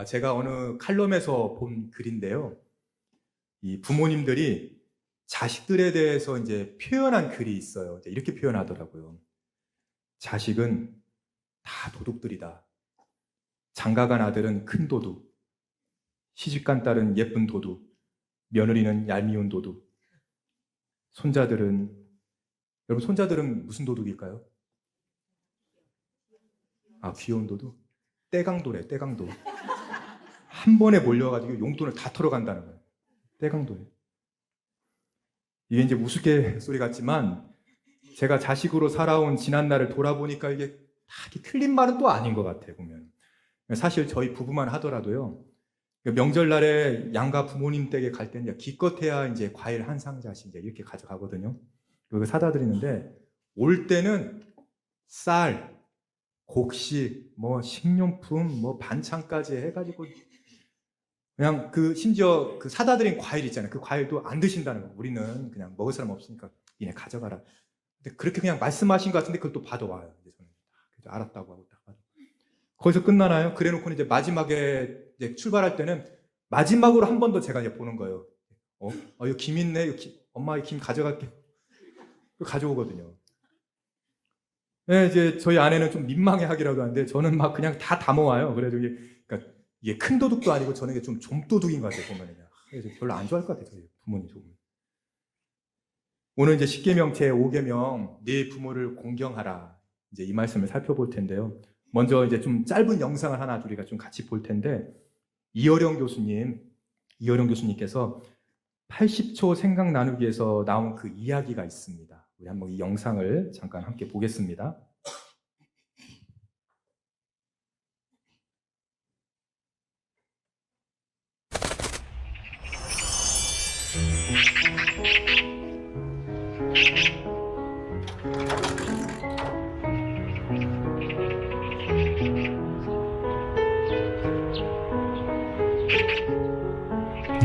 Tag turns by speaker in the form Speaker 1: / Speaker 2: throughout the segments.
Speaker 1: 제가 어느 칼럼에서 본 글인데요. 이 부모님들이 자식들에 대해서 이제 표현한 글이 있어요. 이제 이렇게 표현하더라고요. 자식은 다 도둑들이다. 장가간 아들은 큰 도둑, 시집간 딸은 예쁜 도둑, 며느리는 얄미운 도둑. 손자들은, 여러분 손자들은 무슨 도둑일까요? 귀여운 도둑? 떼강도래, 떼강도. 한 번에 몰려가지고 용돈을 다 털어간다는 거예요. 떼강도래. 이게 이제 우스갯소리 같지만 제가 자식으로 살아온 지난 날을 돌아보니까 이게 다 틀린 말은 또 아닌 것 같아요, 보면. 사실 저희 부부만 하더라도요, 명절날에 양가 부모님 댁에 갈 때는 기껏해야 이제 과일 한 상자씩 이제 이렇게 가져가거든요. 그리고 사다 드리는데, 올 때는 쌀, 곡식, 뭐 식료품, 뭐 반찬까지 해가지고 그냥 심지어 사다 드린 과일 있잖아요. 그 과일도 안 드신다는 거예요. 우리는 그냥 먹을 사람 없으니까 니네 가져가라. 근데 그렇게 그냥 말씀하신 것 같은데 그걸 또 받아와요. 이제 저는 그래서 알았다고 하고 딱 받아. 거기서 끝나나요? 그래 놓고는 이제 마지막에 이제 출발할 때는 마지막으로 한 번 더 제가 이제 보는 거예요. 이거 김 있네. 엄마 이 김 가져갈게. 그 가져오거든요. 네, 이제 저희 아내는 좀 민망해 하기라도 하는데 저는 막 그냥 다 담아와요. 그래도 그러니까 이게 큰 도둑도 아니고 저는 이게 좀 좀도둑인 것 같아요, 보면은. 그래서 별로 안 좋아할 것 같아요, 저희 부모님 속은. 오늘 이제 10계명 제5계명 네 부모를 공경하라. 이제 이 말씀을 살펴볼 텐데요. 먼저 이제 좀 짧은 영상을 하나 우리가 좀 같이 볼 텐데 이어령 교수님께서 80초 생각 나누기에서 나온 그 이야기가 있습니다. 우리 한번 이 영상을 잠깐 함께 보겠습니다.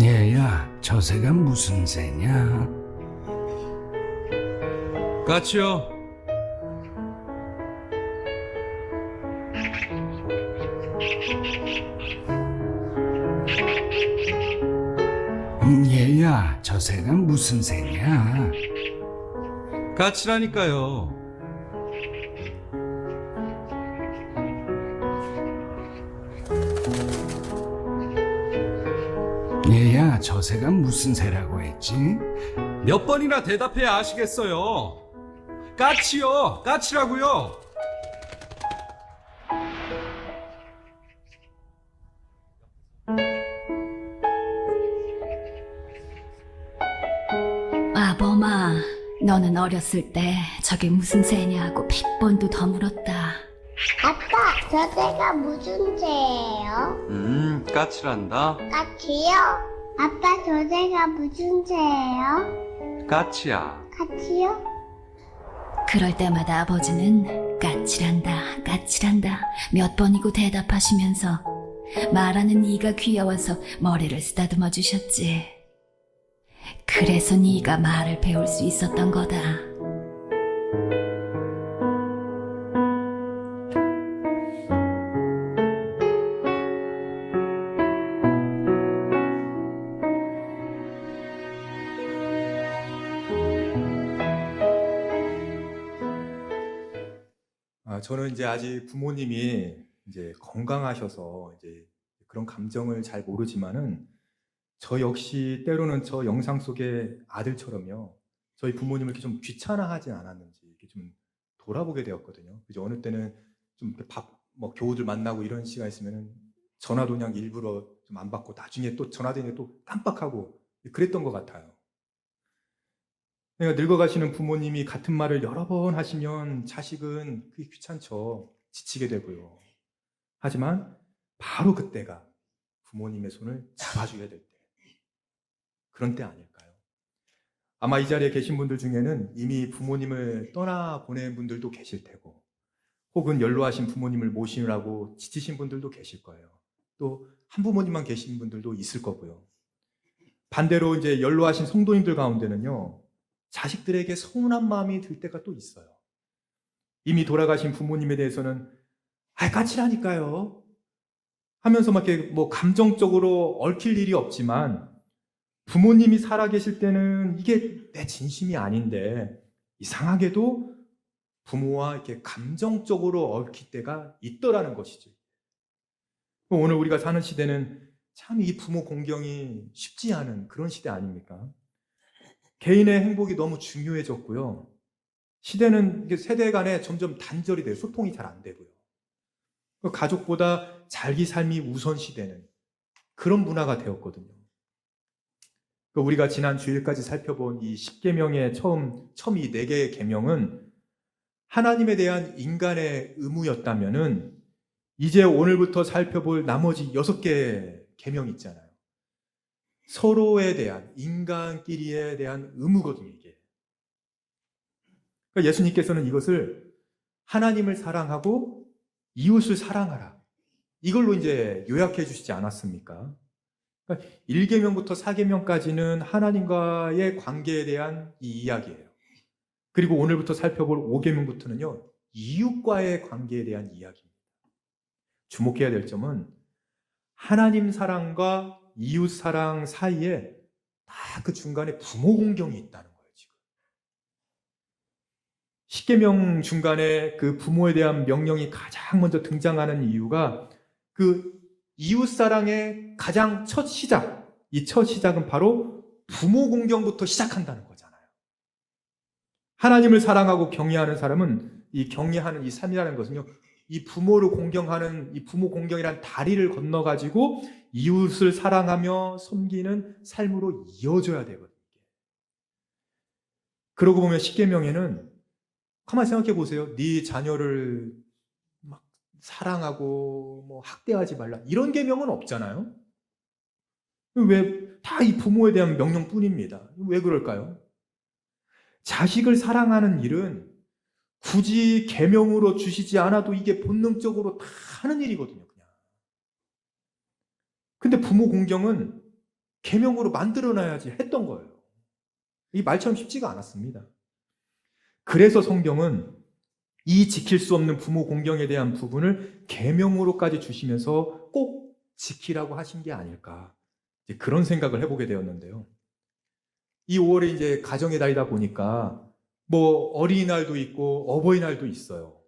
Speaker 2: 얘야, 저 새가 무슨 새냐?
Speaker 3: 까치요.
Speaker 2: 얘야, 저 새가 무슨 새냐?
Speaker 3: 까치라니까요.
Speaker 2: 얘야, 저 새가 무슨 새라고 했지?
Speaker 3: 몇 번이나 대답해야 아시겠어요. 까치요. 까치라고요.
Speaker 4: 아범아, 너는 어렸을 때 저게 무슨 새냐고 100번도 더 물었다.
Speaker 5: 아빠, 저 새가 무슨 새예요?
Speaker 3: 까치란다.
Speaker 5: 까치요? 아빠, 저 새가 무슨 새예요?
Speaker 3: 까치야.
Speaker 5: 까치요?
Speaker 4: 그럴 때마다 아버지는 까칠한다, 까칠한다 몇 번이고 대답하시면서 말하는 네가 귀여워서 머리를 쓰다듬어 주셨지. 그래서 네가 말을 배울 수 있었던 거다.
Speaker 1: 저는 이제 아직 부모님이 이제 건강하셔서 이제 그런 감정을 잘 모르지만은 저 역시 때로는 저 영상 속의 아들처럼요. 저희 부모님을 이렇게 좀 귀찮아하진 않았는지 이렇게 좀 돌아보게 되었거든요. 그죠? 어느 때는 좀 뭐 교우들 만나고 이런 시간 있으면은 전화도 그냥 일부러 좀 안 받고 나중에 또 전화되니 또 깜빡하고 그랬던 것 같아요. 그러니까 늙어가시는 부모님이 같은 말을 여러 번 하시면 자식은 그게 귀찮죠. 지치게 되고요. 하지만 바로 그때가 부모님의 손을 잡아줘야 될 때. 그런 때 아닐까요? 아마 이 자리에 계신 분들 중에는 이미 부모님을 떠나보낸 분들도 계실 테고, 혹은 연로하신 부모님을 모시느라고 지치신 분들도 계실 거예요. 또 한 부모님만 계신 분들도 있을 거고요. 반대로 이제 연로하신 성도님들 가운데는요, 자식들에게 서운한 마음이 들 때가 또 있어요. 이미 돌아가신 부모님에 대해서는 까칠하니까요. 하면서 막 이렇게 뭐 감정적으로 얽힐 일이 없지만 부모님이 살아계실 때는 이게 내 진심이 아닌데 이상하게도 부모와 이렇게 감정적으로 얽힐 때가 있더라는 것이죠. 오늘 우리가 사는 시대는 참 이 부모 공경이 쉽지 않은 그런 시대 아닙니까? 개인의 행복이 너무 중요해졌고요. 시대는 이게 세대 간에 점점 단절이 돼요. 소통이 잘 안 되고요. 가족보다 자기 삶이 우선 시대는 그런 문화가 되었거든요. 우리가 지난 주일까지 살펴본 이 10계명의 처음 이 4개의 계명은 하나님에 대한 인간의 의무였다면은 이제 오늘부터 살펴볼 나머지 6개의 계명이 있잖아요. 서로에 대한, 인간끼리에 대한 의무거든요, 이게. 그러니까 예수님께서는 이것을 하나님을 사랑하고 이웃을 사랑하라. 이걸로 이제 요약해 주시지 않았습니까? 그러니까 1계명부터 4계명까지는 하나님과의 관계에 대한 이 이야기예요. 그리고 오늘부터 살펴볼 5계명부터는요, 이웃과의 관계에 대한 이야기입니다. 주목해야 될 점은 하나님 사랑과 이웃 사랑 사이에 다 그 중간에 부모 공경이 있다는 거예요, 지금. 10계명 중간에 그 부모에 대한 명령이 가장 먼저 등장하는 이유가 그 이웃 사랑의 가장 첫 시작, 이 첫 시작은 바로 부모 공경부터 시작한다는 거잖아요. 하나님을 사랑하고 경외하는 사람은 이 경외하는 이 삶이라는 것은요, 이 부모를 공경하는 이 부모 공경이란 다리를 건너가지고 이웃을 사랑하며 섬기는 삶으로 이어져야 되거든요. 그러고 보면 10계명에는 가만히 생각해 보세요. 네 자녀를 막 사랑하고 뭐 학대하지 말라 이런 계명은 없잖아요. 왜 다 이 부모에 대한 명령뿐입니다. 왜 그럴까요? 자식을 사랑하는 일은 굳이 계명으로 주시지 않아도 이게 본능적으로 다 하는 일이거든요, 그냥. 근데 부모 공경은 계명으로 만들어놔야지 했던 거예요. 이 말처럼 쉽지가 않았습니다. 그래서 성경은 이 지킬 수 없는 부모 공경에 대한 부분을 계명으로까지 주시면서 꼭 지키라고 하신 게 아닐까. 이제 그런 생각을 해보게 되었는데요. 이 5월에 이제 가정의 달이다 보니까 뭐 어린이날도 있고 어버이날도 있어요.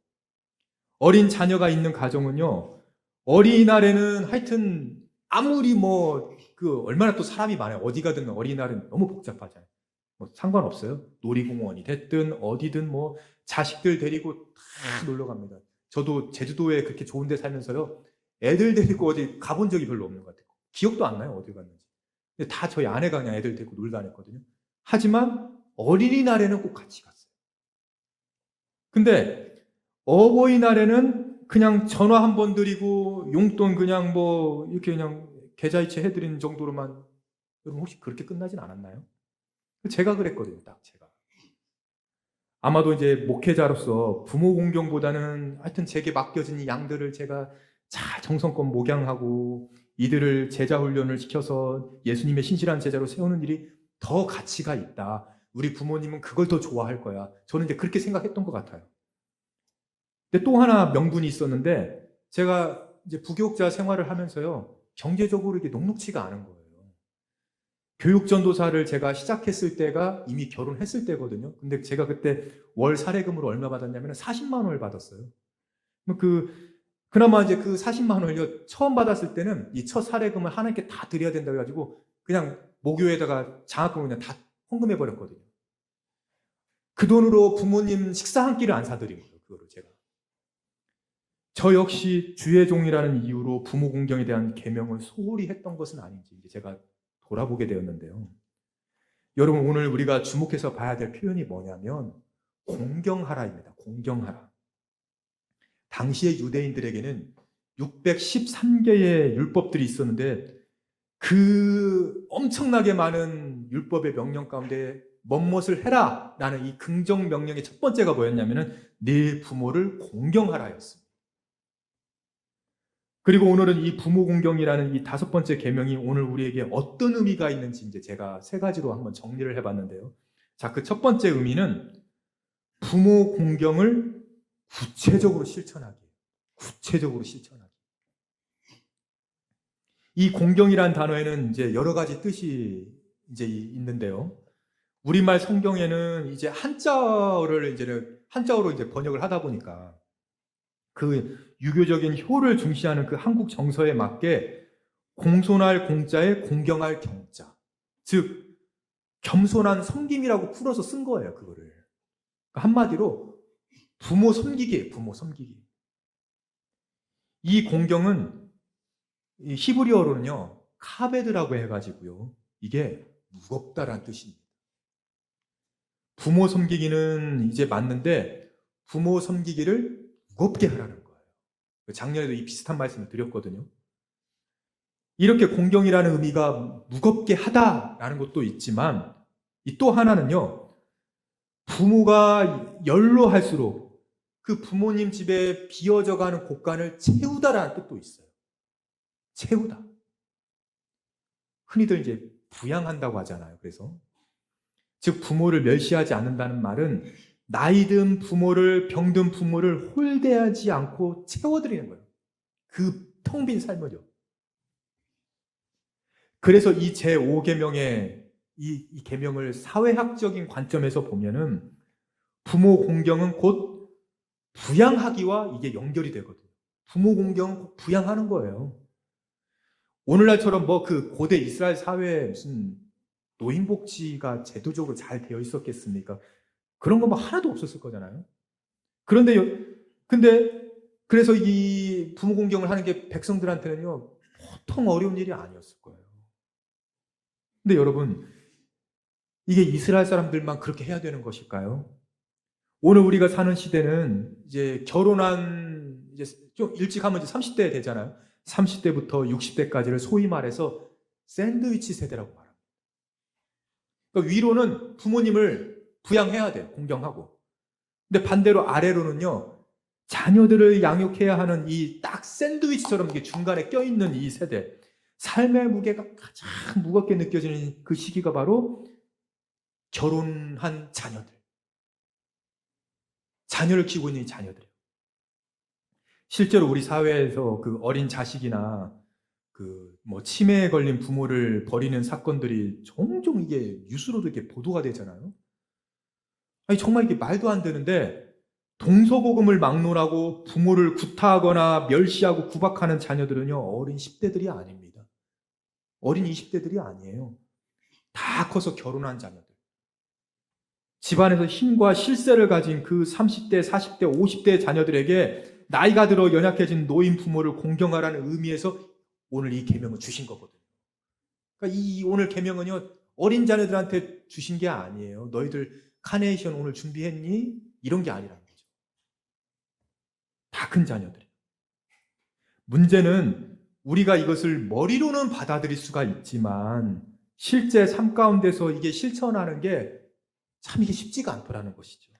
Speaker 1: 어린 자녀가 있는 가정은요, 어린이날에는 하여튼 아무리 뭐 그 얼마나 또 사람이 많아요. 어디 가든 어린이날은 너무 복잡하잖아요. 뭐 상관없어요. 놀이공원이 됐든 어디든 뭐 자식들 데리고 다 놀러 갑니다. 저도 제주도에 그렇게 좋은 데 살면서요, 애들 데리고 어디 가본 적이 별로 없는 것 같아요. 기억도 안 나요, 어디 갔는지. 근데 다 저희 아내가 그냥 애들 데리고 놀러 다녔거든요. 하지만 어린이날에는 꼭 같이 갔어요. 근데 어버이날에는 그냥 전화 한 번 드리고 용돈 그냥 뭐 이렇게 그냥 계좌이체 해드리는 정도로만, 여러분 혹시 그렇게 끝나진 않았나요? 제가 그랬거든요, 딱 제가. 아마도 이제 목회자로서 부모 공경보다는 하여튼 제게 맡겨진 이 양들을 제가 잘 정성껏 목양하고 이들을 제자 훈련을 시켜서 예수님의 신실한 제자로 세우는 일이 더 가치가 있다. 우리 부모님은 그걸 더 좋아할 거야. 저는 이제 그렇게 생각했던 것 같아요. 근데 또 하나 명분이 있었는데, 제가 이제 부교육자 생활을 하면서요, 경제적으로 이게 녹록치가 않은 거예요. 교육전도사를 제가 시작했을 때가 이미 결혼했을 때거든요. 근데 제가 그때 월 사례금으로 얼마 받았냐면 40만 원을 받았어요. 그나마 이제 그 40만 원을 처음 받았을 때는 이 첫 사례금을 하나님께 다 드려야 된다 해가지고 그냥 모교에다가 장학금을 그냥 다 헌금해 버렸거든요. 그 돈으로 부모님 식사 한 끼를 안 사드린 거예요, 그거를 제가. 저 역시 주의 종이라는 이유로 부모 공경에 대한 계명을 소홀히 했던 것은 아닌지 이제 제가 돌아보게 되었는데요. 여러분, 오늘 우리가 주목해서 봐야 될 표현이 뭐냐면 공경하라입니다. 공경하라. 당시의 유대인들에게는 613개의 율법들이 있었는데 그 엄청나게 많은 율법의 명령 가운데 뭐뭇을 해라 라는 이 긍정 명령의 첫 번째가 뭐였냐면 네 부모를 공경하라였습니다. 그리고 오늘은 이 부모 공경이라는 이 5번째 계명이 오늘 우리에게 어떤 의미가 있는지 이제 제가 3가지로 한번 정리를 해봤는데요. 자, 그 첫 번째 의미는 부모 공경을 구체적으로 실천하기. 구체적으로 실천하기. 이 공경이란 단어에는 이제 여러 가지 뜻이 이제 있는데요. 우리말 성경에는 이제 한자어로 이제 번역을 하다 보니까 그 유교적인 효를 중시하는 그 한국 정서에 맞게 공손할 공자에 공경할 경자, 즉 겸손한 섬김이라고 풀어서 쓴 거예요, 그거를. 그러니까 한마디로 부모 섬기기예요, 부모 섬기기. 이 공경은 이 히브리어로는요, 카베드라고 해가지고요, 이게 무겁다라는 뜻입니다. 부모 섬기기는 이제 맞는데 부모 섬기기를 무겁게 하라는 거예요. 작년에도 이 비슷한 말씀을 드렸거든요. 이렇게 공경이라는 의미가 무겁게 하다라는 것도 있지만 이 또 하나는요, 부모가 연로할수록 그 부모님 집에 비어져가는 곳간을 채우다라는 뜻도 있어요. 채우다. 흔히들 이제 부양한다고 하잖아요. 그래서 즉 부모를 멸시하지 않는다는 말은 나이든 부모를 병든 부모를 홀대하지 않고 채워드리는 거예요. 그 텅 빈 삶을요. 그래서 이 제5계명의 이 계명을 사회학적인 관점에서 보면은 부모 공경은 곧 부양하기와 이게 연결이 되거든요. 부모 공경은 곧 부양하는 거예요. 오늘날처럼 뭐 그 고대 이스라엘 사회에 무슨 노인복지가 제도적으로 잘 되어 있었겠습니까? 그런 거 뭐 하나도 없었을 거잖아요. 근데 그래서 이 부모 공경을 하는 게 백성들한테는요, 보통 어려운 일이 아니었을 거예요. 근데 여러분, 이게 이스라엘 사람들만 그렇게 해야 되는 것일까요? 오늘 우리가 사는 시대는 이제 결혼한 이제 좀 일찍 하면 이제 30대 되잖아요. 30대부터 60대까지를 소위 말해서 샌드위치 세대라고 말합니다. 그러니까 위로는 부모님을 부양해야 돼요. 공경하고. 근데 반대로 아래로는요, 자녀들을 양육해야 하는 이 딱 샌드위치처럼 이게 중간에 껴있는 이 세대. 삶의 무게가 가장 무겁게 느껴지는 그 시기가 바로 결혼한 자녀들. 자녀를 키우고 있는 이 자녀들이에요. 실제로 우리 사회에서 그 어린 자식이나 그 뭐 치매에 걸린 부모를 버리는 사건들이 종종 이게 뉴스로도 이렇게 보도가 되잖아요. 아니 정말 이게 말도 안 되는데 동서고금을 막론하고 부모를 구타하거나 멸시하고 구박하는 자녀들은요, 어린 10대들이 아닙니다. 어린 20대들이 아니에요. 다 커서 결혼한 자녀들. 집안에서 힘과 실세를 가진 그 30대, 40대, 50대 자녀들에게 나이가 들어 연약해진 노인 부모를 공경하라는 의미에서 오늘 이 계명을 주신 거거든요. 그러니까 이 오늘 계명은요, 어린 자녀들한테 주신 게 아니에요. 너희들 카네이션 오늘 준비했니? 이런 게 아니라는 거죠. 다 큰 자녀들이에요. 문제는 우리가 이것을 머리로는 받아들일 수가 있지만 실제 삶 가운데서 이게 실천하는 게 참 이게 쉽지가 않더라는 것이죠.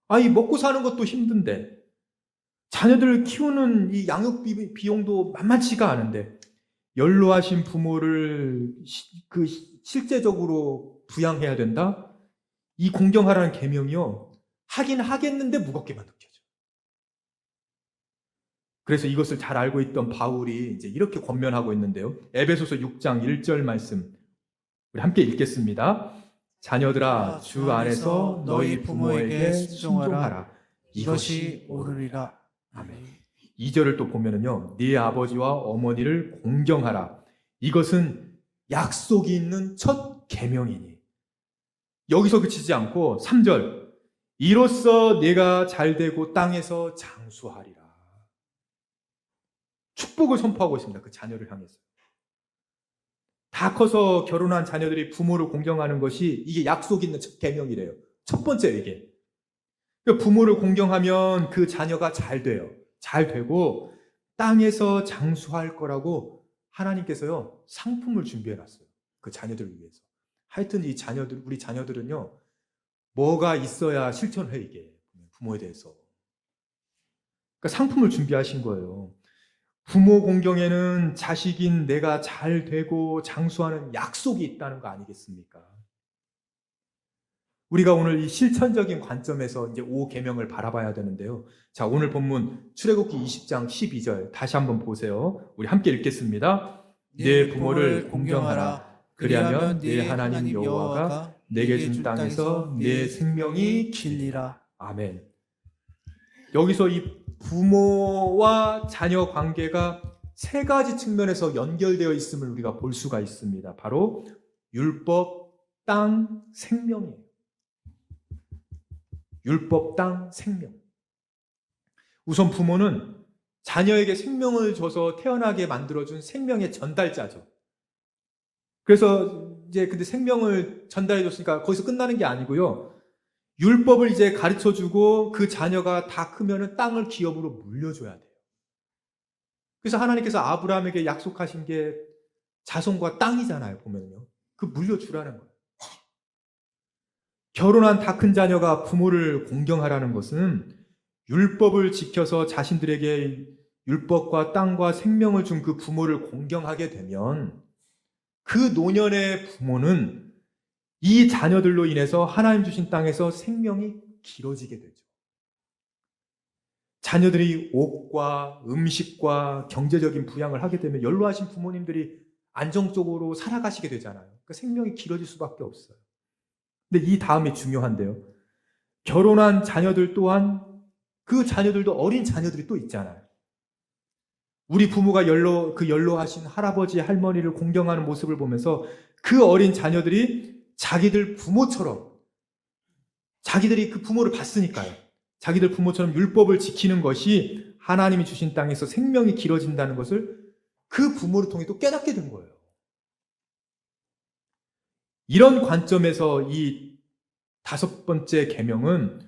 Speaker 1: 아니 먹고 사는 것도 힘든데 자녀들을 키우는 이 양육 비용도 만만치가 않은데 연로하신 부모를 그 실제적으로 부양해야 된다? 이 공경하라는 계명이요, 하긴 하겠는데 무겁게만 느껴져. 그래서 이것을 잘 알고 있던 바울이 이제 이렇게 권면하고 있는데요. 에베소서 6장 1절 말씀 우리 함께 읽겠습니다. 자녀들아 주 안에서 너희 부모에게 순종하라. 이것이 옳으리라. 아멘. 2절을 또 보면은요, 네 아버지와 어머니를 공경하라. 이것은 약속이 있는 첫 계명이니. 여기서 그치지 않고 3절, 이로써 네가 잘되고 땅에서 장수하리라. 축복을 선포하고 있습니다. 그 자녀를 향해서. 다 커서 결혼한 자녀들이 부모를 공경하는 것이 이게 약속 있는 첫 계명이래요. 첫 번째 이게. 부모를 공경하면 그 자녀가 잘 돼요. 잘 되고 땅에서 장수할 거라고 하나님께서요, 상품을 준비해 놨어요. 그 자녀들을 위해서. 하여튼 이 자녀들, 우리 자녀들은요, 뭐가 있어야 실천해, 이게. 부모에 대해서. 그러니까 상품을 준비하신 거예요. 부모 공경에는 자식인 내가 잘 되고 장수하는 약속이 있다는 거 아니겠습니까? 우리가 오늘 이 실천적인 관점에서 이제 5계명을 바라봐야 되는데요. 자, 오늘 본문 출애굽기 20장 12절 다시 한번 보세요. 우리 함께 읽겠습니다. 내 부모를 공경하라. 그리하면 내 하나님 여호와가 내게 준 땅에서 내 생명이 길리라. 아멘. 여기서 이 부모와 자녀 관계가 세 가지 측면에서 연결되어 있음을 우리가 볼 수가 있습니다. 바로 율법, 땅, 생명이에요. 율법, 땅, 생명. 우선 부모는 자녀에게 생명을 줘서 태어나게 만들어준 생명의 전달자죠. 그래서 이제 근데 생명을 전달해줬으니까 거기서 끝나는 게 아니고요. 율법을 이제 가르쳐주고 그 자녀가 다 크면은 땅을 기업으로 물려줘야 돼요. 그래서 하나님께서 아브라함에게 약속하신 게 자손과 땅이잖아요, 보면요. 그 물려주라는 거예요. 결혼한 다 큰 자녀가 부모를 공경하라는 것은 율법을 지켜서 자신들에게 율법과 땅과 생명을 준 그 부모를 공경하게 되면 그 노년의 부모는 이 자녀들로 인해서 하나님 주신 땅에서 생명이 길어지게 되죠. 자녀들이 옷과 음식과 경제적인 부양을 하게 되면 연로하신 부모님들이 안정적으로 살아가시게 되잖아요. 그러니까 생명이 길어질 수밖에 없어요. 근데 이 다음이 중요한데요. 결혼한 자녀들 또한 그 자녀들도 어린 자녀들이 또 있잖아요. 우리 부모가 연로하신 할아버지, 할머니를 공경하는 모습을 보면서 그 어린 자녀들이 자기들 부모처럼, 자기들이 그 부모를 봤으니까요. 자기들 부모처럼 율법을 지키는 것이 하나님이 주신 땅에서 생명이 길어진다는 것을 그 부모를 통해 또 깨닫게 된 거예요. 이런 관점에서 이 5번째 계명은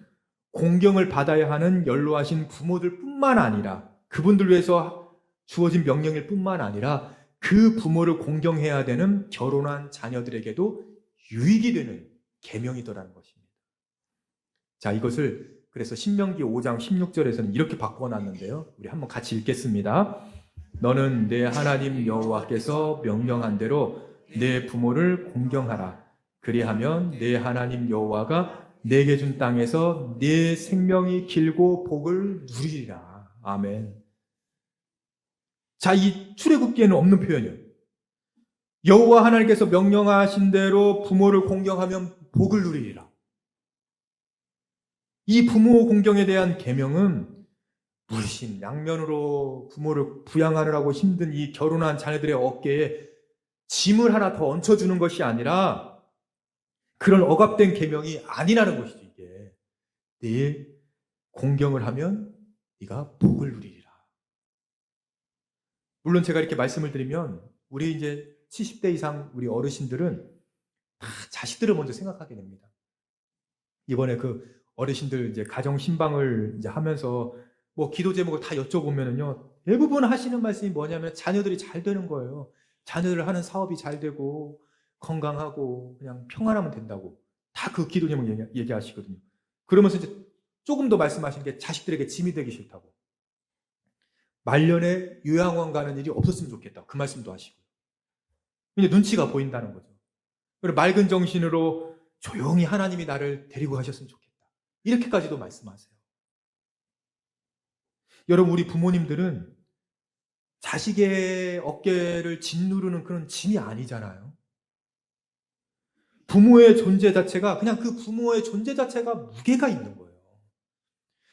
Speaker 1: 공경을 받아야 하는 연로하신 부모들 뿐만 아니라 그분들 위해서 주어진 명령일 뿐만 아니라 그 부모를 공경해야 되는 결혼한 자녀들에게도 유익이 되는 계명이더라는 것입니다. 자, 이것을 그래서 신명기 5장 16절에서는 이렇게 바꿔놨는데요. 우리 한번 같이 읽겠습니다. 너는 내 하나님 여호와께서 명령한 대로 내 부모를 공경하라. 그리하면 내 하나님 여호와가 내게 준 땅에서 내 생명이 길고 복을 누리리라. 아멘. 자, 이 출애굽기에는 없는 표현이에요. 여호와 하나님께서 명령하신 대로 부모를 공경하면 복을 누리리라. 이 부모 공경에 대한 계명은 물씬 양면으로 부모를 부양하느라고 힘든 이 결혼한 자녀들의 어깨에 짐을 하나 더 얹혀주는 것이 아니라 그런 억압된 계명이 아니라는 것이죠. 이게 네 공경을 하면 네가 복을 누리리라. 물론 제가 이렇게 말씀을 드리면 우리 이제 70대 이상 우리 어르신들은 다 자식들을 먼저 생각하게 됩니다. 이번에 그 어르신들 이제 가정 신방을 이제 하면서 뭐 기도 제목을 다 여쭤보면은요, 대부분 하시는 말씀이 뭐냐면 자녀들이 잘 되는 거예요. 자녀들 하는 사업이 잘 되고 건강하고 그냥 평안하면 된다고 다 그 기도 제목 얘기하시거든요. 그러면서 이제 조금 더 말씀하시는 게 자식들에게 짐이 되기 싫다고, 말년에 요양원 가는 일이 없었으면 좋겠다, 그 말씀도 하시고, 이제 눈치가 보인다는 거죠. 그리고 맑은 정신으로 조용히 하나님이 나를 데리고 가셨으면 좋겠다, 이렇게까지도 말씀하세요. 여러분, 우리 부모님들은 자식의 어깨를 짓누르는 그런 짐이 아니잖아요. 부모의 존재 자체가, 그냥 그 부모의 존재 자체가 무게가 있는 거예요.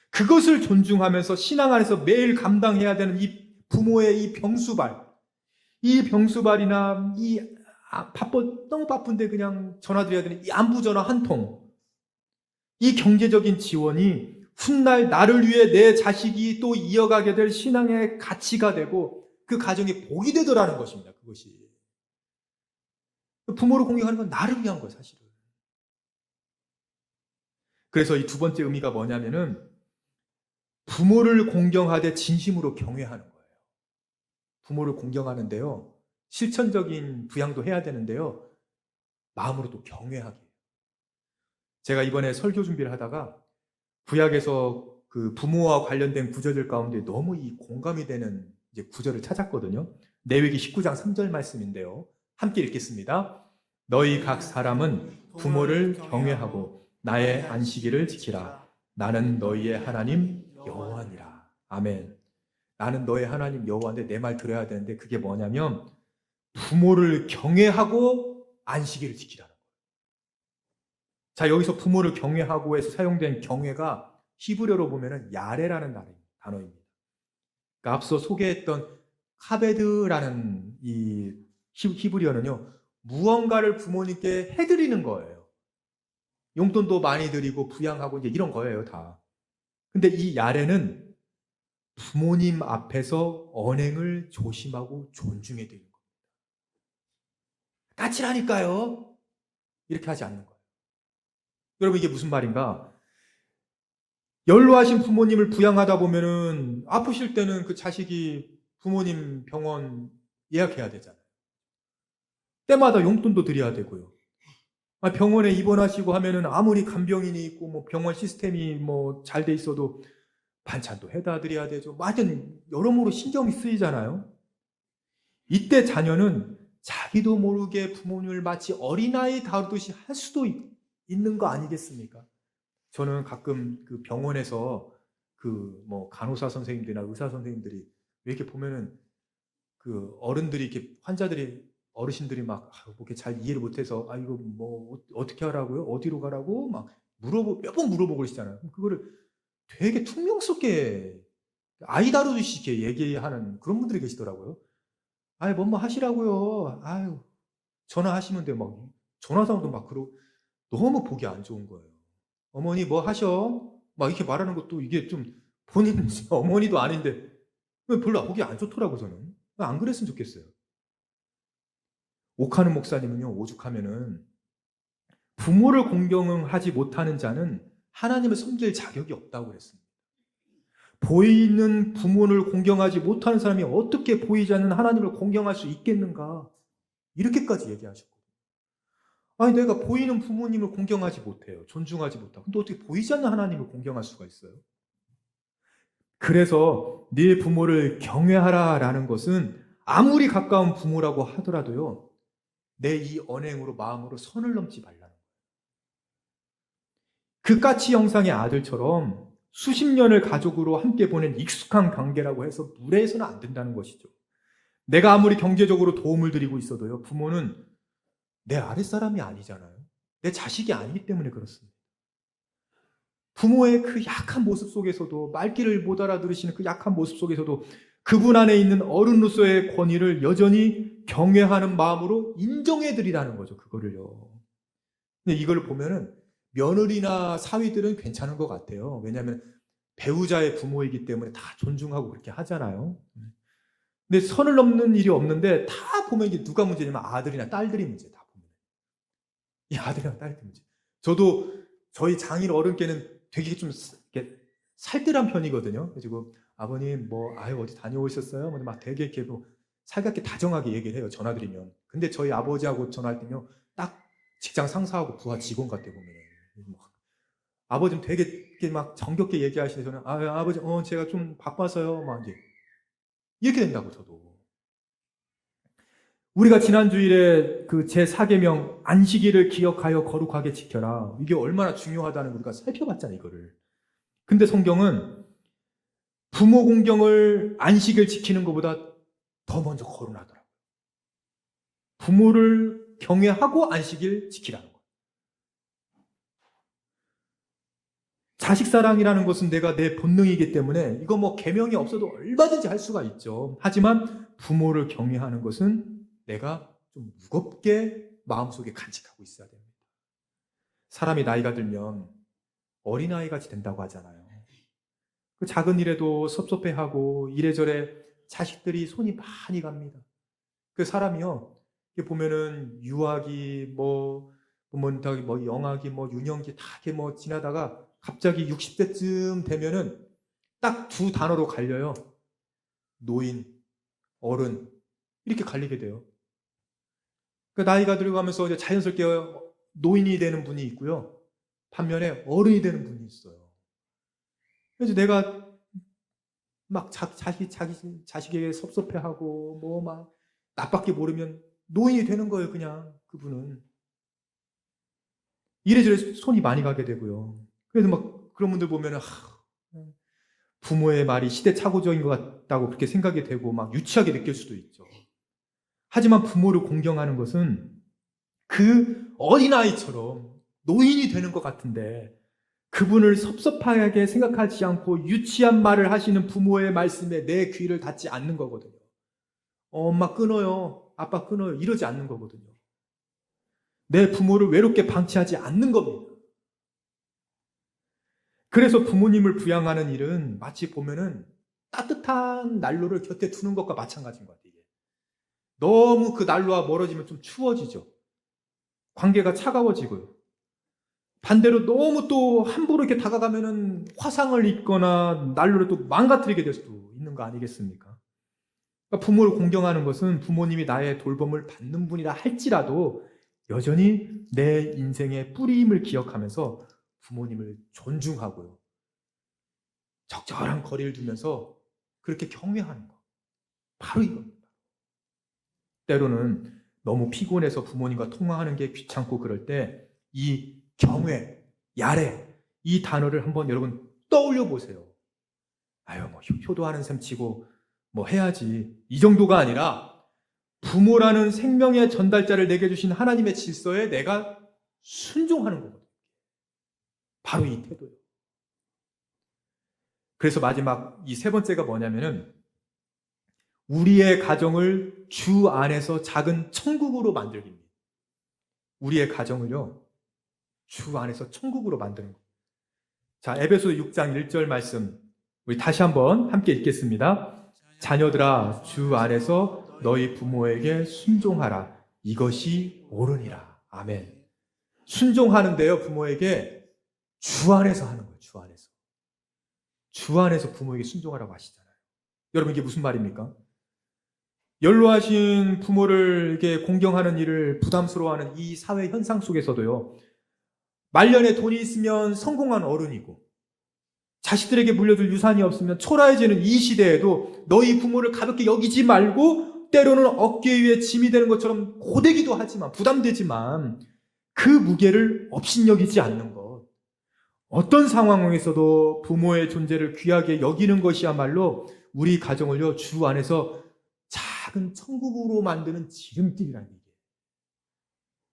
Speaker 1: 그것을 존중하면서 신앙 안에서 매일 감당해야 되는 이 부모의 이 병수발이나 너무 바쁜데 그냥 전화드려야 되는 이 안부 전화 한 통, 이 경제적인 지원이 훗날 나를 위해 내 자식이 또 이어가게 될 신앙의 가치가 되고 그 가정이 복이 되더라는 것입니다. 그것이. 부모를 공경하는 건 나를 위한 거예요, 사실은. 그래서 이 두 번째 의미가 뭐냐면은 부모를 공경하되 진심으로 경외하는 거예요. 부모를 공경하는데요, 실천적인 부양도 해야 되는데요, 마음으로 또 경외하게 해요. 제가 이번에 설교 준비를 하다가 구약에서 그 부모와 관련된 구절들 가운데 너무 이 공감이 되는 이제 구절을 찾았거든요. 레위기 19장 3절 말씀인데요. 함께 읽겠습니다. 너희 각 사람은 부모를 경외하고 나의 안식일을 지키라. 나는 너희의 하나님 여호와니라. 아멘. 나는 너의 하나님 여호와인데 내 말 들어야 되는데 그게 뭐냐면 부모를 경외하고 안식일을 지키라는 거예요. 자, 여기서 부모를 경외하고에서 사용된 경외가 히브리어로 보면은 야레라는 단어입니다. 그러니까 앞서 소개했던 카베드라는 이 히브리어는요, 무언가를 부모님께 해드리는 거예요. 용돈도 많이 드리고 부양하고 이제 이런 거예요, 다. 근데 이 야레는 부모님 앞에서 언행을 조심하고 존중해야 되는 겁니다. 까칠하니까요. 이렇게 하지 않는 거예요. 여러분, 이게 무슨 말인가? 연로하신 부모님을 부양하다 보면은 아프실 때는 그 자식이 부모님 병원 예약해야 되잖아요. 때마다 용돈도 드려야 되고요. 병원에 입원하시고 하면은 아무리 간병인이 있고 뭐 병원 시스템이 뭐 잘 돼 있어도 반찬도 해다 드려야 되죠. 하여튼 여러모로 신경이 쓰이잖아요. 이때 자녀는 자기도 모르게 부모님을 마치 어린아이 다루듯이 할 수도 있는 거 아니겠습니까? 저는 가끔 그 병원에서 그 뭐 간호사 선생님들이나 의사 선생님들이 왜 이렇게 보면은 그 어른들이 이렇게 어르신들이 막 그렇게 잘 이해를 못해서 이거 뭐 어떻게 하라고요? 어디로 가라고? 막 몇 번 물어보고 그러시잖아요. 그거를 되게 퉁명스럽게 아이 다루듯이 이렇게 얘기하는 그런 분들이 계시더라고요. 뭐 하시라고요. 전화하시면 돼요. 막 전화상도 막 너무 보기 안 좋은 거예요. 어머니 뭐 하셔? 막 이렇게 말하는 것도 이게 좀 본인 어머니도 아닌데 별로 보기 안 좋더라고 저는. 안 그랬으면 좋겠어요. 오카는 목사님은요, 오죽하면은 부모를 공경하지 못하는 자는 하나님을 섬길 자격이 없다고 그랬습니다. 보이는 부모를 공경하지 못하는 사람이 어떻게 보이지 않는 하나님을 공경할 수 있겠는가? 이렇게까지 얘기하셨거든요. 내가 보이는 부모님을 공경하지 못해요. 존중하지 못하고. 근데 어떻게 보이지 않는 하나님을 공경할 수가 있어요? 그래서 네 부모를 경외하라라는 것은 아무리 가까운 부모라고 하더라도요, 내 이 언행으로 마음으로 선을 넘지 말라는 거예요. 그 까치 형상의 아들처럼 수십 년을 가족으로 함께 보낸 익숙한 관계라고 해서 무례해서는 안 된다는 것이죠. 내가 아무리 경제적으로 도움을 드리고 있어도요, 부모는 내 아랫사람이 아니잖아요. 내 자식이 아니기 때문에 그렇습니다. 부모의 그 약한 모습 속에서도, 말귀를 못 알아들으시는 그 약한 모습 속에서도 그분 안에 있는 어른으로서의 권위를 여전히 경외하는 마음으로 인정해드리라는 거죠. 그거를요. 근데 이걸 보면은 며느리나 사위들은 괜찮은 것 같아요. 왜냐하면 배우자의 부모이기 때문에 다 존중하고 그렇게 하잖아요. 근데 선을 넘는 일이 없는데 다 보면 이게 누가 문제냐면 아들이나 딸들이 문제. 다 보면 이 아들이나 딸들 문제. 저도 저희 장인 어른께는 되게 좀 이렇게 살뜰한 편이거든요. 그래서 아버님 어디 다녀오셨어요? 막 되게 이렇게 살갑게 다정하게 얘기를 해요. 전화드리면. 근데 저희 아버지하고 전화할 때는요, 딱 직장 상사하고 부하 직원 같아 보면. 아버지는 되게 이렇게 막 정겹게 얘기하시는데 저는 아버지 제가 좀 바빠서요. 막 이제 이렇게 된다고 저도. 우리가 지난 주일에 그 제4계명 안식일을 기억하여 거룩하게 지켜라. 이게 얼마나 중요하다는 걸 우리가 살펴봤잖아요, 이거를. 근데 성경은 부모 공경을 안식일 지키는 것보다 더 먼저 거론하더라고요. 부모를 경외하고 안식일 지키라는 거예요. 자식 사랑이라는 것은 내가 내 본능이기 때문에 이거 계명이 없어도 얼마든지 할 수가 있죠. 하지만 부모를 경외하는 것은 내가 좀 무겁게 마음속에 간직하고 있어야 됩니다. 사람이 나이가 들면 어린아이같이 된다고 하잖아요. 그 작은 일에도 섭섭해하고 이래저래 자식들이 손이 많이 갑니다. 그 사람이요, 보면은 유아기, 영아기, 유년기 다 이렇게 지나다가 갑자기 60대쯤 되면은 딱 두 단어로 갈려요. 노인, 어른 이렇게 갈리게 돼요. 그 나이가 들어가면서 이제 자연스럽게 노인이 되는 분이 있고요. 반면에 어른이 되는 분이 있어요. 그래서 내가 막 자식에게 섭섭해하고 막 나밖에 모르면 노인이 되는 거예요, 그냥 그분은. 이래저래 손이 많이 가게 되고요. 그래서 막 그런 분들 보면은 부모의 말이 시대착오적인 것 같다고 그렇게 생각이 되고 막 유치하게 느낄 수도 있죠. 하지만 부모를 공경하는 것은 그 어린아이처럼 노인이 되는 것 같은데 그분을 섭섭하게 생각하지 않고 유치한 말을 하시는 부모의 말씀에 내 귀를 닫지 않는 거거든요. 엄마 끊어요. 아빠 끊어요. 이러지 않는 거거든요. 내 부모를 외롭게 방치하지 않는 겁니다. 그래서 부모님을 부양하는 일은 마치 보면은 따뜻한 난로를 곁에 두는 것과 마찬가지인 것 같아요. 너무 그 난로와 멀어지면 좀 추워지죠. 관계가 차가워지고요. 반대로 너무 또 함부로 이렇게 다가가면은 화상을 입거나 난로를 또 망가뜨리게 될 수도 있는 거 아니겠습니까? 그러니까 부모를 공경하는 것은 부모님이 나의 돌봄을 받는 분이라 할지라도 여전히 내 인생의 뿌리임을 기억하면서 부모님을 존중하고요. 적절한 거리를 두면서 그렇게 경외하는 것. 바로 이겁니다. 때로는 너무 피곤해서 부모님과 통화하는 게 귀찮고 그럴 때 이 경외, 야래 이 단어를 한번 여러분 떠올려 보세요. 아유 뭐 효도하는 셈 치고 뭐 해야지 이 정도가 아니라 부모라는 생명의 전달자를 내게 주신 하나님의 질서에 내가 순종하는 거거든요. 바로 이 태도예요. 그래서 마지막 이 세 번째가 뭐냐면은 우리의 가정을 주 안에서 작은 천국으로 만들기입니다. 우리의 가정을요, 주 안에서 천국으로 만드는 것. 자, 에베소 6장 1절 말씀, 우리 다시 한번 함께 읽겠습니다. 자녀들아, 주 안에서 너희 부모에게 순종하라. 이것이 옳으니라. 아멘. 순종하는데요, 부모에게 주 안에서 하는 거예요, 주 안에서. 주 안에서 부모에게 순종하라고 하시잖아요. 여러분, 이게 무슨 말입니까? 연로하신 부모를 공경하는 일을 부담스러워하는 이 사회 현상 속에서도요, 말년에 돈이 있으면 성공한 어른이고, 자식들에게 물려줄 유산이 없으면 초라해지는 이 시대에도 너희 부모를 가볍게 여기지 말고 때로는 어깨 위에 짐이 되는 것처럼 고되기도 하지만, 부담되지만 그 무게를 업신여기지 않는 것. 어떤 상황에서도 부모의 존재를 귀하게 여기는 것이야말로 우리 가정을요, 주 안에서 작은 천국으로 만드는 지름길이라는 얘기예요.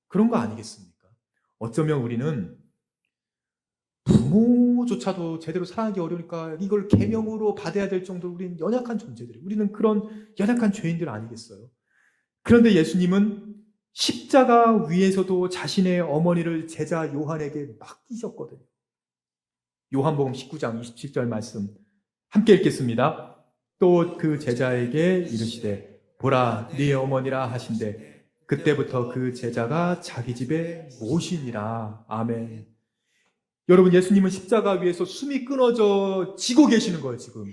Speaker 1: 그런 거 아니겠습니까? 어쩌면 우리는 부모조차도 제대로 사랑하기 어려우니까 이걸 계명으로 받아야 될 정도로 우리는 연약한 존재들이에요. 우리는 그런 연약한 죄인들 아니겠어요? 그런데 예수님은 십자가 위에서도 자신의 어머니를 제자 요한에게 맡기셨거든요. 요한복음 19장 27절 말씀 함께 읽겠습니다. 또 그 제자에게 이르시되 보라 네 어머니라 하신대 그때부터 그 제자가 자기 집에 모시니라. 아멘. 여러분, 예수님은 십자가 위에서 숨이 끊어져 지고 계시는 거예요. 지금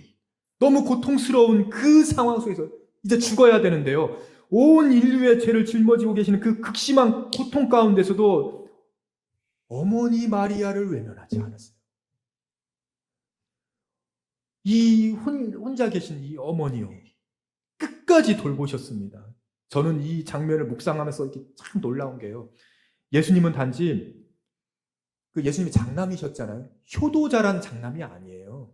Speaker 1: 너무 고통스러운 그 상황 속에서 이제 죽어야 되는데요, 온 인류의 죄를 짊어지고 계시는 그 극심한 고통 가운데서도 어머니 마리아를 외면하지 않았어요. 이 혼자 계신 이 어머니요, 끝까지 돌보셨습니다. 저는 이 장면을 묵상하면서 이렇게 참 놀라운 게요, 예수님은 단지 예수님이 장남이셨잖아요. 효도자란 장남이 아니에요.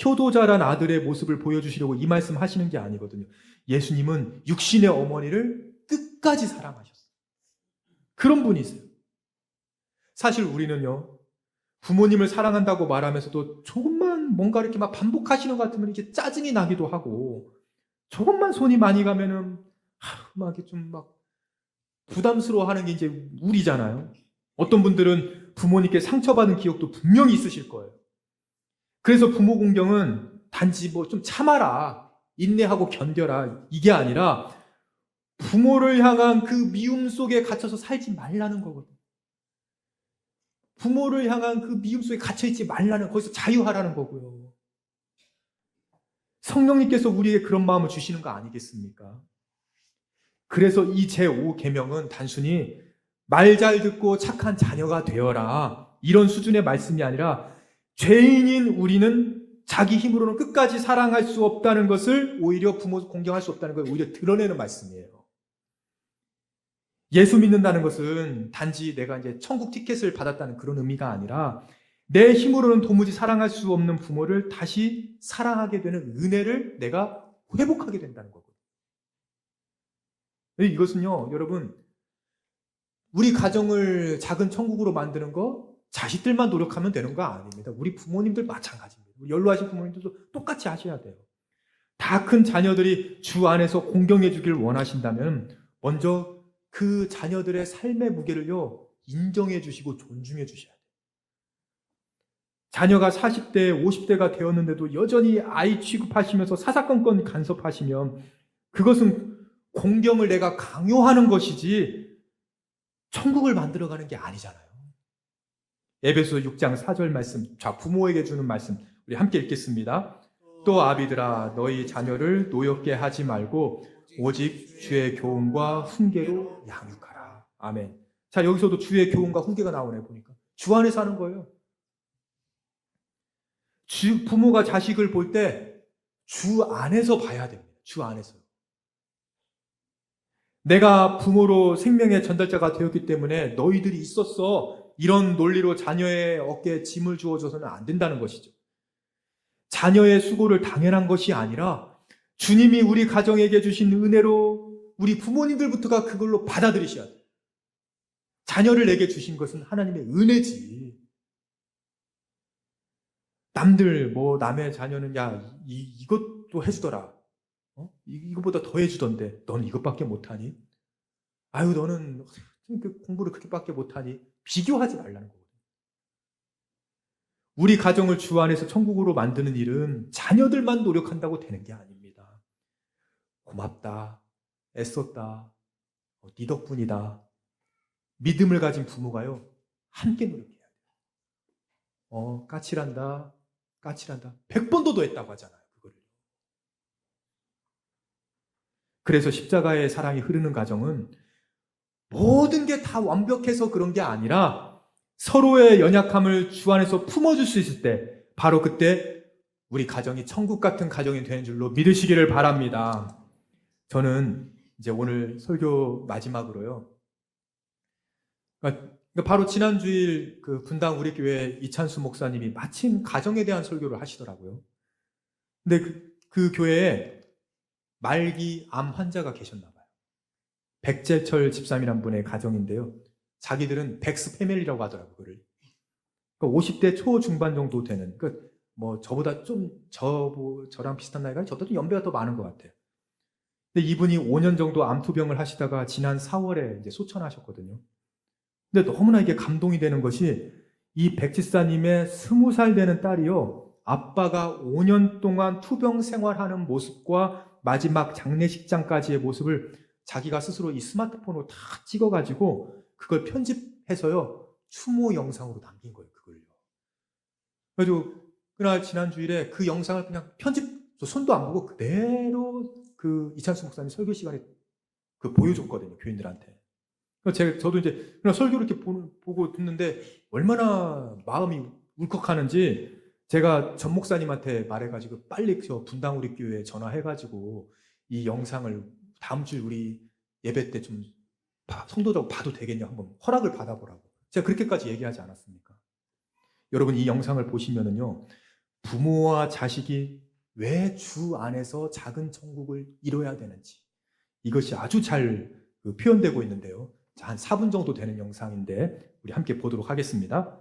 Speaker 1: 효도자란 아들의 모습을 보여주시려고 이 말씀 하시는 게 아니거든요. 예수님은 육신의 어머니를 끝까지 사랑하셨어요. 그런 분이세요. 사실 우리는요, 부모님을 사랑한다고 말하면서도 조금만 뭔가 이렇게 막 반복하시는 것 같으면 이렇게 짜증이 나기도 하고, 조금만 손이 많이 가면은 막 이렇게 좀 막 부담스러워 하는 게 이제 우리잖아요. 어떤 분들은 부모님께 상처받은 기억도 분명히 있으실 거예요. 그래서 부모 공경은 단지 뭐 좀 참아라, 인내하고 견뎌라, 이게 아니라 부모를 향한 그 미움 속에 갇혀서 살지 말라는 거거든요. 부모를 향한 그 미움 속에 갇혀있지 말라는, 거기서 자유하라는 거고요. 성령님께서 우리에게 그런 마음을 주시는 거 아니겠습니까? 그래서 이 제5계명은 단순히 말 잘 듣고 착한 자녀가 되어라, 이런 수준의 말씀이 아니라 죄인인 우리는 자기 힘으로는 끝까지 사랑할 수 없다는 것을, 오히려 부모 공경할 수 없다는 걸 오히려 드러내는 말씀이에요. 예수 믿는다는 것은 단지 내가 이제 천국 티켓을 받았다는 그런 의미가 아니라 내 힘으로는 도무지 사랑할 수 없는 부모를 다시 사랑하게 되는 은혜를 내가 회복하게 된다는 거거든요. 이것은요, 여러분, 우리 가정을 작은 천국으로 만드는 거 자식들만 노력하면 되는 거 아닙니다. 우리 부모님들 마찬가지입니다. 우리 연로하신 부모님들도 똑같이 하셔야 돼요. 다 큰 자녀들이 주 안에서 공경해 주길 원하신다면 먼저 그 자녀들의 삶의 무게를요, 인정해 주시고 존중해 주셔야 돼요. 자녀가 40대, 50대가 되었는데도 여전히 아이 취급하시면서 사사건건 간섭하시면 그것은 공경을 내가 강요하는 것이지 천국을 만들어가는 게 아니잖아요. 에베소 6장 4절 말씀, 자, 부모에게 주는 말씀 우리 함께 읽겠습니다. 또 아비들아 너희 자녀를 노엽게 하지 말고 오직 주의 교훈과 훈계로 양육하라. 아멘. 자, 여기서도 주의 교훈과 훈계가 나오네 보니까. 주 안에서 하는 거예요. 부모가 자식을 볼 때 주 안에서 봐야 됩니다. 주 안에서. 내가 부모로 생명의 전달자가 되었기 때문에 너희들이 있었어. 이런 논리로 자녀의 어깨에 짐을 주어줘서는 안 된다는 것이죠. 자녀의 수고를 당연한 것이 아니라 주님이 우리 가정에게 주신 은혜로 우리 부모님들부터가 그걸로 받아들이셔야 돼요. 자녀를 내게 주신 것은 하나님의 은혜지. 남들 남의 자녀는 이것도 해주더라. 이거보다 더 해주던데 넌 이것밖에 못하니? 아유 너는 공부를 그렇게밖에 못하니? 비교하지 말라는 거거든요. 우리 가정을 주 안에서 천국으로 만드는 일은 자녀들만 노력한다고 되는 게 아닙니다. 고맙다, 애썼다, 네 덕분이다. 믿음을 가진 부모가요 함께 노력해야 돼요. 까칠한다 100번도 더 했다고 하잖아요. 그거를. 그래서 십자가의 사랑이 흐르는 가정은 모든 게 다 완벽해서 그런 게 아니라 서로의 연약함을 주 안에서 품어줄 수 있을 때 바로 그때 우리 가정이 천국 같은 가정이 되는 줄로 믿으시기를 바랍니다. 저는 이제 오늘 설교 마지막으로요. 그러니까 바로 지난 주일 그 분당 우리 교회 이찬수 목사님이 마침 가정에 대한 설교를 하시더라고요. 근데 그 교회에 말기 암 환자가 계셨나 봐요. 백재철 집사님이란 분의 가정인데요. 자기들은 백스 패밀리라고 하더라고요. 그걸. 그러니까 50대 초중반 정도 되는, 저보다 좀 저랑 비슷한 나이가 저보다 좀 연배가 더 많은 것 같아요. 근데 이분이 5년 정도 암투병을 하시다가 지난 4월에 이제 소천하셨거든요. 근데 너무나 이게 감동이 되는 것이 이 백지사님의 20살 되는 딸이요. 아빠가 5년 동안 투병 생활하는 모습과 마지막 장례식장까지의 모습을 자기가 스스로 이 스마트폰으로 다 찍어가지고 그걸 편집해서요. 추모 영상으로 남긴 거예요. 그걸요. 그래가지고 그날 지난 주일에 그 영상을 그냥 손도 안 보고 그대로 그 이찬수 목사님 설교 시간에 보여줬거든요. 교인들한테. 저도 이제 그냥 설교를 이렇게 보고 듣는데 얼마나 마음이 울컥하는지 제가 전 목사님한테 말해가지고 빨리 저 분당 우리 교회에 전화해가지고 이 영상을 다음 주 우리 예배 때 좀 성도들하고 봐도 되겠냐 한번 허락을 받아보라고 제가 그렇게까지 얘기하지 않았습니까? 여러분 이 영상을 보시면은요 부모와 자식이 왜 주 안에서 작은 천국을 이뤄야 되는지 이것이 아주 잘 표현되고 있는데요. 자, 한 4분 정도 되는 영상인데 우리 함께 보도록 하겠습니다.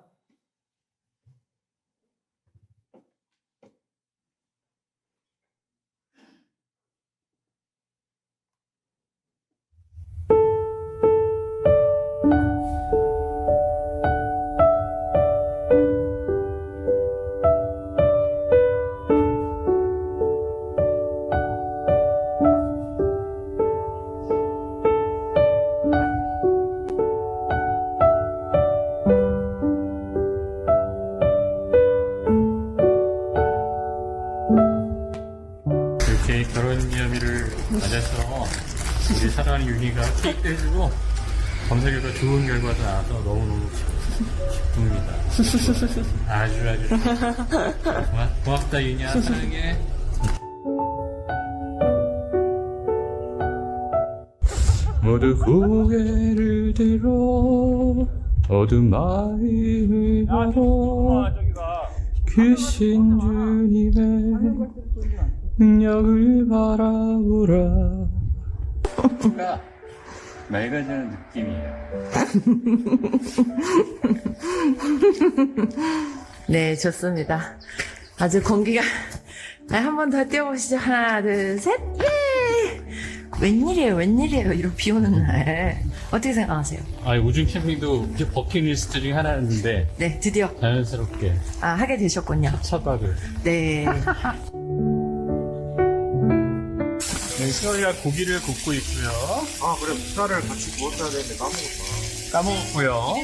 Speaker 6: 이렇게 결혼기념일을 맞아서 우리 사랑하는 윤희가 케이크 해주고 검사 결과 좋은 결과도 나와서 너무너무 기쁩니다. 아주 고맙다 윤희야. 사랑해. 모두 고개를 들어 어두운 마음을 열어 크신 주님의 능력을 바라보라. 맑아지는 느낌이에요.
Speaker 7: 네, 좋습니다. 아주 공기가 한 번 더 뛰어보시죠. 하나, 둘, 셋. 예! 웬일이에요. 이런 비 오는 날. 어떻게 생각하세요?
Speaker 6: 아, 우중 캠핑도 버킷리스트 중에 하나였는데
Speaker 7: 네, 드디어
Speaker 6: 자연스럽게
Speaker 7: 하게 되셨군요.
Speaker 6: 차박을.
Speaker 7: 네.
Speaker 6: 네, 수아이가 고기를 굽고 있고요.
Speaker 1: 아 그래 부사를 같이 구웠어야 되는데 까먹었다.
Speaker 6: 까먹었고요.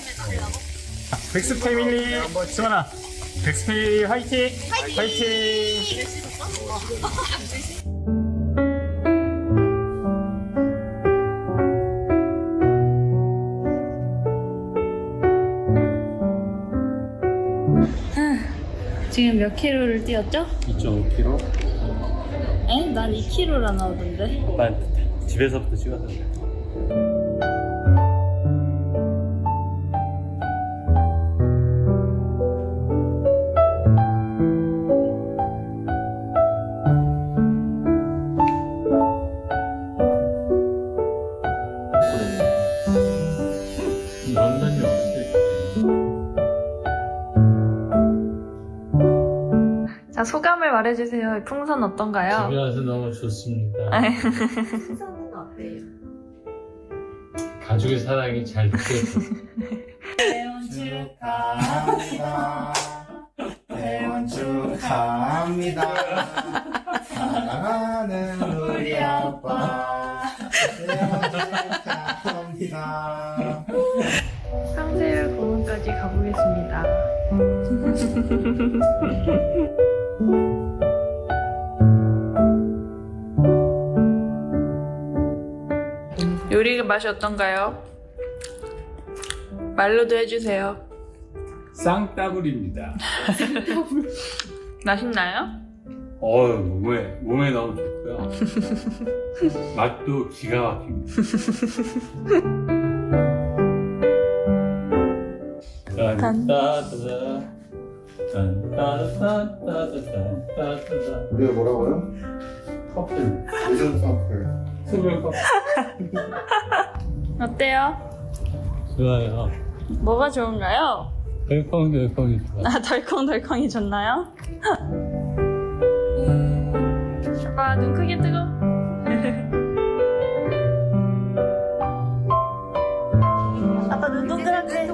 Speaker 6: 백스 패밀리, 수아나. 백스 패밀리 화이팅! 화이팅!
Speaker 8: 지금 몇 킬로를 뛰었죠?
Speaker 6: 2.5kg.
Speaker 8: 에? 난 2킬로라 나오던데.
Speaker 6: 난 집에서부터 찍었는데. 만난이 없을
Speaker 8: 자, 소감을 말해주세요. 풍선 어떤가요?
Speaker 6: 집에 와서 너무 좋습니다.
Speaker 8: 풍선은 어때요?
Speaker 6: 가족의 사랑이 잘 느껴져.
Speaker 8: 태원 축하합니다.
Speaker 9: 태원 축하합니다. 사랑하는 우리 아빠. 태원 축하합니다.
Speaker 8: 상세율 공원까지 가보겠습니다. 요리 맛이 어떤가요? 말로도 해주세요.
Speaker 6: 쌍따블입니다.
Speaker 8: 맛있나요?
Speaker 6: 몸에 너무 좋고요. 맛도 기가 막힙니다. 딴따따따 딴따따따따따따따
Speaker 9: 우리가 뭐라고요?
Speaker 6: 커플
Speaker 9: 요즘 커플.
Speaker 6: 소변 커플
Speaker 8: 어때요?
Speaker 6: 좋아요.
Speaker 8: 뭐가 좋은가요?
Speaker 6: 덜컹덜컹이 좋아.
Speaker 8: 아, 덜컹덜컹이 좋나요? 아빠 눈 크게 뜨고. 아빠 눈 동그랗게.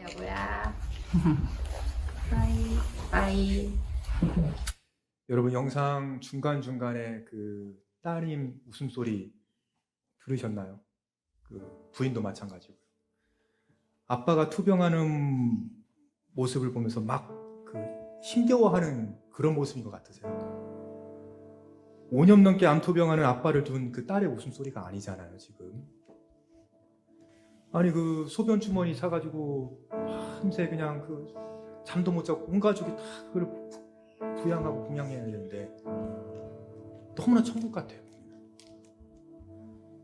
Speaker 8: 여보야. 빠이.
Speaker 1: 여러분 영상 중간중간에 그 따님 웃음소리 들으셨나요? 그 부인도 마찬가지고요. 아빠가 투병하는 모습을 보면서 막 그 힘겨워하는 그런 모습인 것 같으세요. 5년 넘게 암투병하는 아빠를 둔 그 딸의 웃음소리가 아니잖아요, 지금. 아니 그 소변 주머니 사가지고 밤새 그냥 그 잠도 못 자고 온 가족이 다 그걸 부양하고 봉양해야 되는데 너무나 천국 같아요.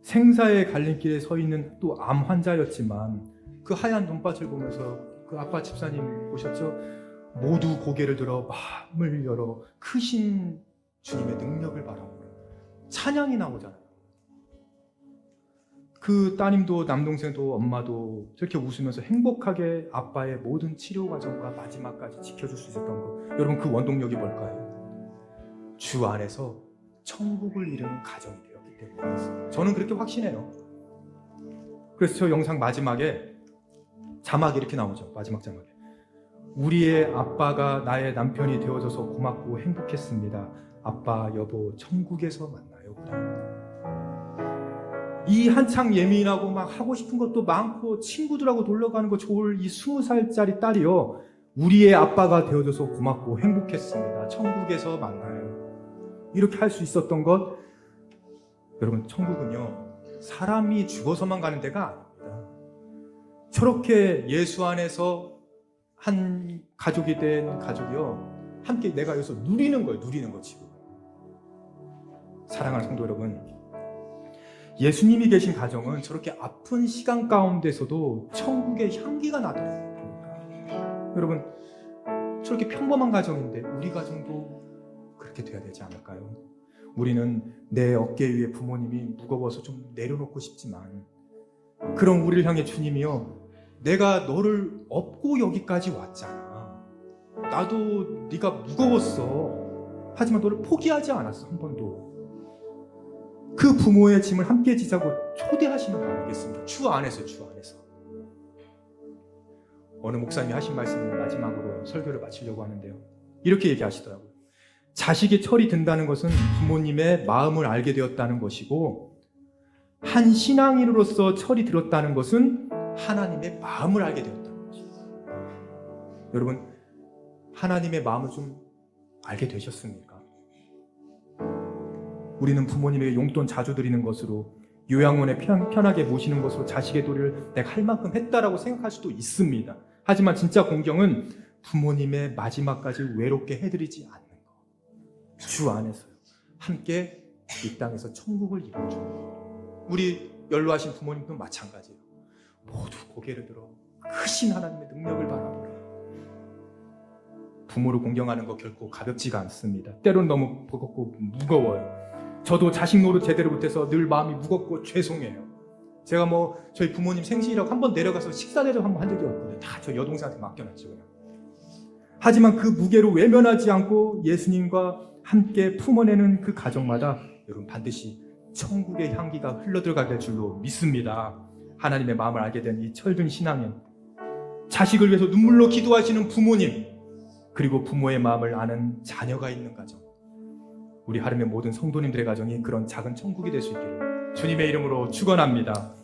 Speaker 1: 생사의 갈림길에 서 있는 또 암 환자였지만 그 하얀 눈밭을 보면서 그 아빠 집사님 보셨죠? 모두 고개를 들어 마음을 열어 크신 주님의 능력을 바라보는 찬양이 나오잖아요. 그 따님도 남동생도 엄마도 저렇게 웃으면서 행복하게 아빠의 모든 치료 과정과 마지막까지 지켜줄 수 있었던 거, 여러분 그 원동력이 뭘까요? 주 안에서 천국을 이루는 가정이 되었기 때문이었어요. 저는 그렇게 확신해요. 그래서 저 영상 마지막에 자막이 이렇게 나오죠. 마지막 자막에 우리의 아빠가 나의 남편이 되어줘서 고맙고 행복했습니다. 아빠 여보 천국에서 만나요. 이 한창 예민하고 막 하고 싶은 것도 많고 친구들하고 놀러 가는 거 좋을 이 20살짜리 딸이요, 우리의 아빠가 되어줘서 고맙고 행복했습니다. 천국에서 만나요. 이렇게 할 수 있었던 것, 여러분, 천국은요, 사람이 죽어서만 가는 데가 아닙니다. 저렇게 예수 안에서 한 가족이 된 가족이요, 함께 내가 여기서 누리는 거예요. 누리는 거 지금. 사랑하는 성도 여러분, 예수님이 계신 가정은 저렇게 아픈 시간 가운데서도 천국의 향기가 나더라고요. 여러분, 저렇게 평범한 가정인데 우리 가정도 그렇게 돼야 되지 않을까요? 우리는 내 어깨 위에 부모님이 무거워서 좀 내려놓고 싶지만, 그런 우리를 향해 주님이요, 내가 너를 업고 여기까지 왔잖아. 나도 네가 무거웠어. 하지만 너를 포기하지 않았어, 한 번도. 그 부모의 짐을 함께 지자고 초대하시는 거 아니겠습니까? 주 안에서, 주 안에서. 어느 목사님이 하신 말씀을 마지막으로 설교를 마치려고 하는데요, 이렇게 얘기하시더라고요. 자식이 철이 든다는 것은 부모님의 마음을 알게 되었다는 것이고, 한 신앙인으로서 철이 들었다는 것은 하나님의 마음을 알게 되었다는 것입니다. 여러분, 하나님의 마음을 좀 알게 되셨습니까? 우리는 부모님에게 용돈 자주 드리는 것으로, 요양원에 편하게 모시는 것으로 자식의 도리를 내가 할 만큼 했다라고 생각할 수도 있습니다. 하지만 진짜 공경은 부모님의 마지막까지 외롭게 해드리지 않는 것. 주 안에서요, 함께 이 땅에서 천국을 이루어주는 것. 우리 연로하신 부모님도 마찬가지예요. 모두 고개를 들어 크신 하나님의 능력을 바라보라. 부모를 공경하는 거 결코 가볍지가 않습니다. 때로는 너무 버겁고 무거워요. 저도 자식 노릇 제대로 못해서 늘 마음이 무겁고 죄송해요. 제가 저희 부모님 생신이라고 한번 내려가서 식사 대접 한번 한 적이 없거든요. 다 저 여동생한테 맡겨놨죠, 그냥. 하지만 그 무게로 외면하지 않고 예수님과 함께 품어내는 그 가정마다 여러분 반드시 천국의 향기가 흘러들어가게 될 줄로 믿습니다. 하나님의 마음을 알게 된 이 철든 신앙인, 자식을 위해서 눈물로 기도하시는 부모님, 그리고 부모의 마음을 아는 자녀가 있는 가정, 우리 하루의 모든 성도님들의 가정이 그런 작은 천국이 될 수 있기를 주님의 이름으로 축원합니다.